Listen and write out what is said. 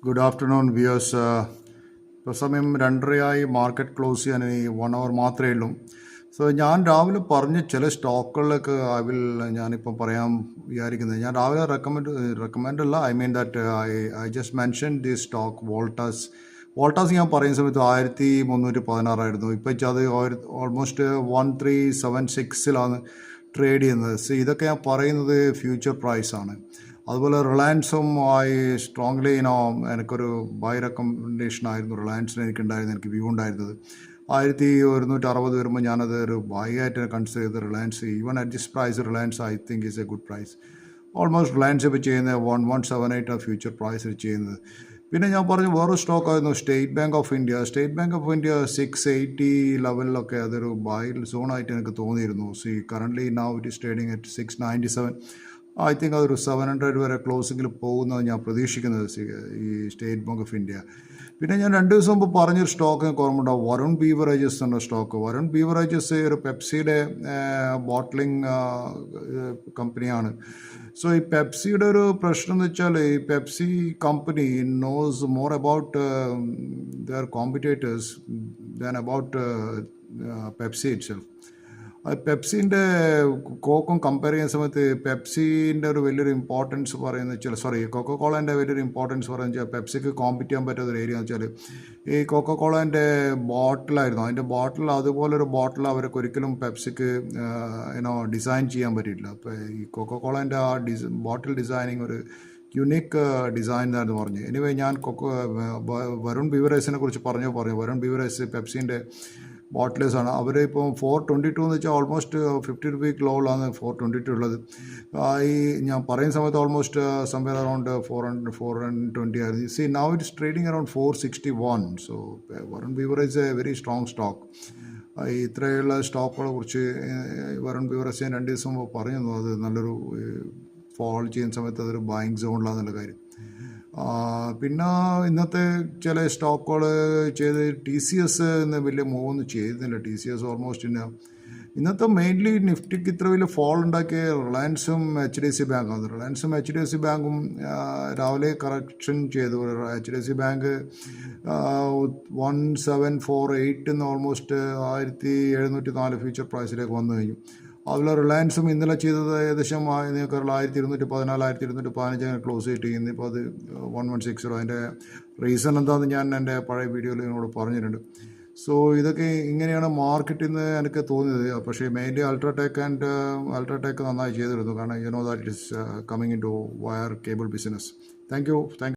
Good afternoon viewers. ഇപ്പോൾ സമയം 2:30 market close ചെയ്യാൻ ഇനി 1 അവർ മാത്രമേ ഉള്ളൂ. സോ ഞാൻ രാവിലെ പറഞ്ഞ ചില സ്റ്റോക്കുകളിലൊക്കെ ഞാനിപ്പം പറയാൻ വിചാരിക്കുന്നത്. ഞാൻ രാവിലെ റെക്കമെൻഡ് അല്ല, I mean that I just mention the stock Voltas ഞാൻ പറയുന്ന സമയത്ത് 1316 ഇപ്പോൾ അത് ഓൾമോസ്റ്റ് 1376 ട്രേഡ് ചെയ്യുന്നത്. സോ ഇതൊക്കെ ഞാൻ പറയുന്നത് ഫ്യൂച്ചർ പ്രൈസാണ്. അതുപോലെ റിലയൻസും സ്ട്രോങ്ലി എനിക്കൊരു ബൈ റെക്കമെൻഡേഷൻ ആയിരുന്നു റിലയൻസിന് എനിക്ക് വ്യൂ ഉണ്ടായിരുന്നത്. 1160 വരുമ്പോൾ ഞാനത് ഒരു ബൈ ആയിട്ട് കൺസിഡർ ചെയ്ത് Reliance, even at this price Reliance I think is a good price. Almost Reliance ഇപ്പോൾ ചെയ്യുന്നത് 1178 ഫ്യൂച്ചർ പ്രൈസ് ചെയ്യുന്നത്. പിന്നെ ഞാൻ പറഞ്ഞു വേറെ സ്റ്റോക്കായിരുന്നു സ്റ്റേറ്റ് ബാങ്ക് ഓഫ് ഇന്ത്യ. 680 ലെവലിലൊക്കെ അതൊരു ബൈ സോണായിട്ട് എനിക്ക് തോന്നിയിരുന്നു. Currently now it is trading at 697. I think അതൊരു 700 വരെ ക്ലോസിങ്ങിൽ പോകുന്നത് ഞാൻ പ്രതീക്ഷിക്കുന്നത് ഈ സ്റ്റേറ്റ് ബാങ്ക് ഓഫ് ഇന്ത്യ. പിന്നെ ഞാൻ 2 ദിവസം മുമ്പ് പറഞ്ഞൊരു സ്റ്റോക്ക് ഓർമ്മയുണ്ടാവും, വരുൺ ബീവറേജസ് എന്ന സ്റ്റോക്ക്. വരുൺ ബീവറേജസ് ഒരു പെപ്സിയുടെ ബോട്ട്ലിംഗ് കമ്പനിയാണ്. സോ ഈ പെപ്സിയുടെ ഒരു പ്രശ്നം എന്ന് വെച്ചാൽ ഈ Pepsi company knows more about their competitors than about Pepsi itself. പെപ്സിൻ്റെ കോക്കും കമ്പയർ ചെയ്യുന്ന സമയത്ത് പെപ്സിൻ്റെ ഒരു വലിയൊരു ഇമ്പോർട്ടൻസ് കൊക്കോകോളേൻ്റെ വലിയൊരു ഇമ്പോർട്ടൻസ് പറയുന്നത് വെച്ചാൽ പെപ്സിക്ക് കോമ്പറ്റ് ചെയ്യാൻ പറ്റാത്ത ഒരു ഏരിയ എന്ന് വെച്ചാൽ ഈ കൊക്കോകോളേൻ്റെ ബോട്ടിലായിരുന്നു. അതിൻ്റെ ബോട്ടിൽ അതുപോലൊരു ബോട്ടിൽ അവർക്ക് ഒരിക്കലും പെപ്സിക്ക് ഡിസൈൻ ചെയ്യാൻ പറ്റിയിട്ടില്ല. അപ്പോൾ ഈ കൊക്കോകോളേൻ്റെ ആ ബോട്ടിൽ ഡിസൈനിങ് ഒരു യുണീക്ക് ഡിസൈൻ എന്നായിരുന്നു പറഞ്ഞു. എനിവേ ഞാൻ വരുൺ ബീവറേഴ്സിനെ കുറിച്ച് പറഞ്ഞു. വരുൺ ബീവറേഴ്സ് പെപ്സിൻ്റെ ബോട്ടിലേഴ്സാണ്. അവർ ഇപ്പം 422 എന്ന് വെച്ചാൽ ഓൾമോസ്റ്റ് 50 രൂപ ലോയിലാണ് 422 ഉള്ളത്. ഈ ഞാൻ പറയുന്ന സമയത്ത് ഓൾമോസ്റ്റ് സംവെയർ അറൗണ്ട് 420 ആയിരുന്നു. Now it is trading around 461. So Varun beverage A very strong stock. ഇത്രയുള്ള സ്റ്റോക്കുകളെ കുറിച്ച് വരുൺ ബീവറേജ് ഞാൻ 2 ദിവസം മുമ്പ് പറഞ്ഞു, അത് നല്ലൊരു ഫോൾ ചെയ്യുന്ന സമയത്ത് അതൊരു ബൈങ് സോണിലാന്നുള്ള കാര്യം. പിന്നെ ഇന്നത്തെ ചില സ്റ്റോക്കുകൾ ചെയ്ത് TCS ഇന്ന് വലിയ മൂവൊന്നും ചെയ്തില്ല. TCS ഓൾമോസ്റ്റ് ഇന്നത്തെ മെയിൻലി നിഫ്റ്റിക്ക് ഇത്ര വലിയ ഫോൾ ഉണ്ടാക്കിയ റിലയൻസും HDFC ബാങ്കാണ്. റിലയൻസും HDFC ബാങ്കും രാവിലെ കറക്ഷൻ ചെയ്തു. HDFC ബാങ്ക് 1748 ഓൾമോസ്റ്റ് 1704 ഫ്യൂച്ചർ പ്രൈസിലേക്ക് വന്നു കഴിഞ്ഞു. അതുപോലെ റിലയൻസും ഇന്നലെ ചെയ്തത് ഏകദേശം 1214 1215 ക്ലോസ് ചെയ്തിട്ട് ഇന്നിപ്പോൾ അത് 1160. അതിൻ്റെ റീസൺ എന്താണെന്ന് ഞാൻ എൻ്റെ പഴയ വീഡിയോയിൽ നിങ്ങളോട് പറഞ്ഞിട്ടുണ്ട്. സോ ഇതൊക്കെ ഇങ്ങനെയാണ് മാർക്കറ്റിൽ നിന്ന് എനിക്ക് തോന്നിയത്. പക്ഷേ മെയിൻലി അൾട്രാടെക് നന്നായി ചെയ്തിരുന്നു. കാരണം that it is coming in two wire cable business. Thank you.